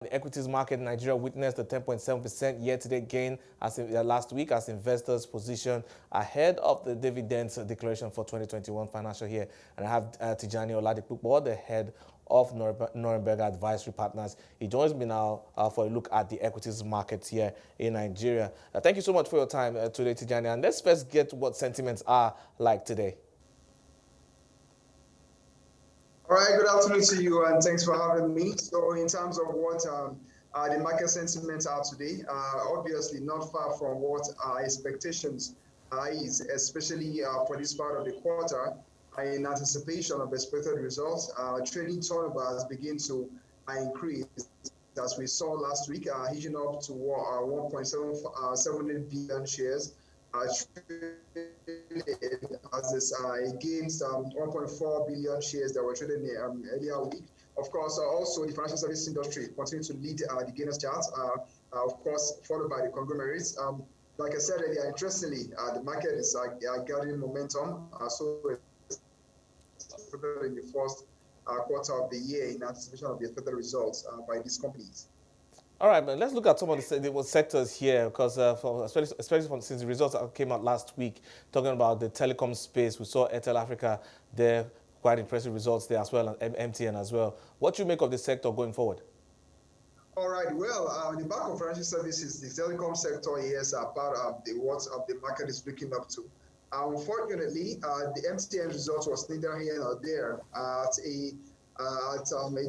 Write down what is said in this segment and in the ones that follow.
the equities market in Nigeria witnessed a 10.7% year-to-date gain last week as investors position ahead of the dividends declaration for 2021 financial year. And I have Tijani Oladipupo, the head of Norrenberger Advisory Partners. He joins me now for a look at the equities markets here in Nigeria. Thank you so much for your time today, Tijani. And let's first get what sentiments are like today. All right, good afternoon to you, and thanks for having me. So in terms of what the market sentiments are today, obviously not far from what our expectations is, especially for this part of the quarter. In anticipation of expected results, trading turnovers begin to increase, as we saw last week, hitting up to 1.78 billion shares, as against 1.4 billion shares that were traded in the earlier week. Of course, also the financial service industry continues to lead the gainers charts, of course, followed by the conglomerates. Like I said earlier, interestingly, the market is gathering momentum, so in the first quarter of the year in anticipation of the expected results by these companies. All right, but let's look at some of the sectors here, because especially since the results came out last week, talking about the telecom space. We saw Airtel Africa there, quite impressive results there as well, and MTN as well. What do you make of the sector going forward? All right, well, on the back of financial services, the telecom sector is part of what the market is looking up to. Unfortunately, the MTN result was neither here nor there at a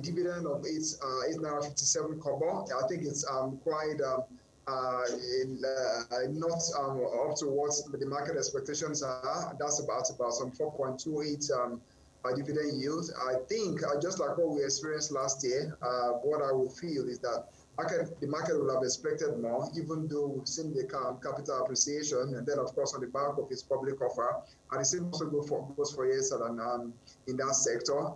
dividend of 8.57 kobo. I think it's quite not up to what the market expectations are. That's about some 4.28 dividend yield. I think just like what we experienced last year, what I will feel is that the market will have expected more, even though we've seen the capital appreciation, and then of course on the back of its public offer, and the same also goes for years in that sector.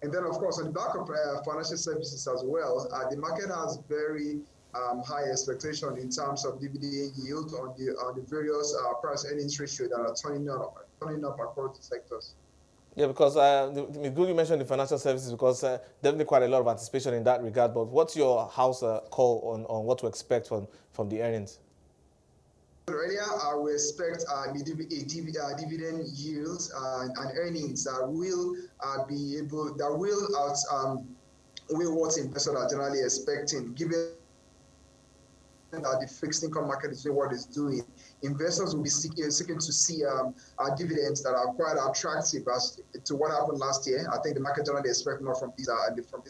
And then of course on the back of financial services as well, the market has very high expectation in terms of dividend yield on the various price earnings ratio that are turning up across the sectors. Yeah, because good you mentioned the financial services, because definitely quite a lot of anticipation in that regard. But what's your house call on what to expect from the earnings? Earlier, I will expect dividend yields and earnings that will what investors are generally expecting, given that the fixed income market is doing what it's doing. Investors will be seeking to see dividends that are quite attractive as to what happened last year. I think the market generally expects more from these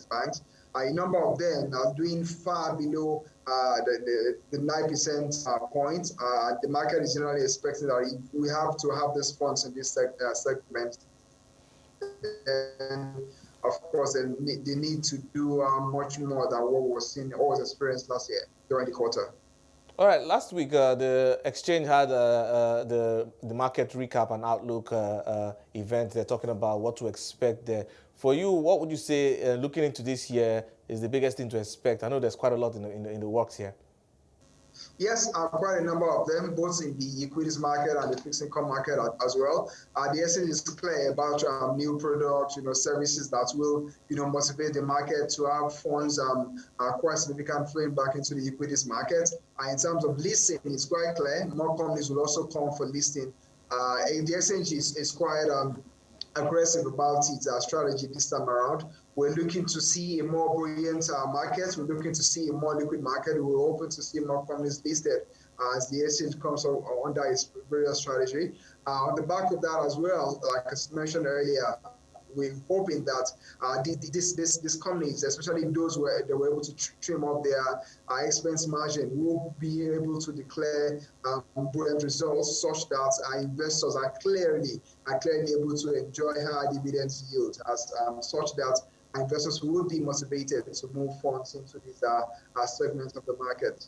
banks. A number of them are doing far below the 9% point. The market is generally expecting that we have to have this funds in this segment. And of course, they need to do much more than what was experienced last year during the quarter. All right, last week the exchange had the market recap and outlook event. They're talking about what to expect there. For you, what would you say looking into this year is the biggest thing to expect? I know there's quite a lot in the works here. Yes, quite a number of them, both in the equities market and the fixed income market as well. The essence is clear about new products, services that will, motivate the market to have funds quite significant flowing back into the equities market. In terms of listing, it's quite clear. More companies will also come for listing. The exchange is quite aggressive about its strategy this time around. We're looking to see a more buoyant market. We're looking to see a more liquid market. We're hoping to see more companies listed as the exchange comes under its various strategy. On the back of that as well, like I mentioned earlier, we're hoping that these companies, especially those where they were able to trim up their expense margin, will be able to declare buoyant results such that investors are clearly able to enjoy higher dividends yield, as such that investors will be motivated to move funds into these segments of the market.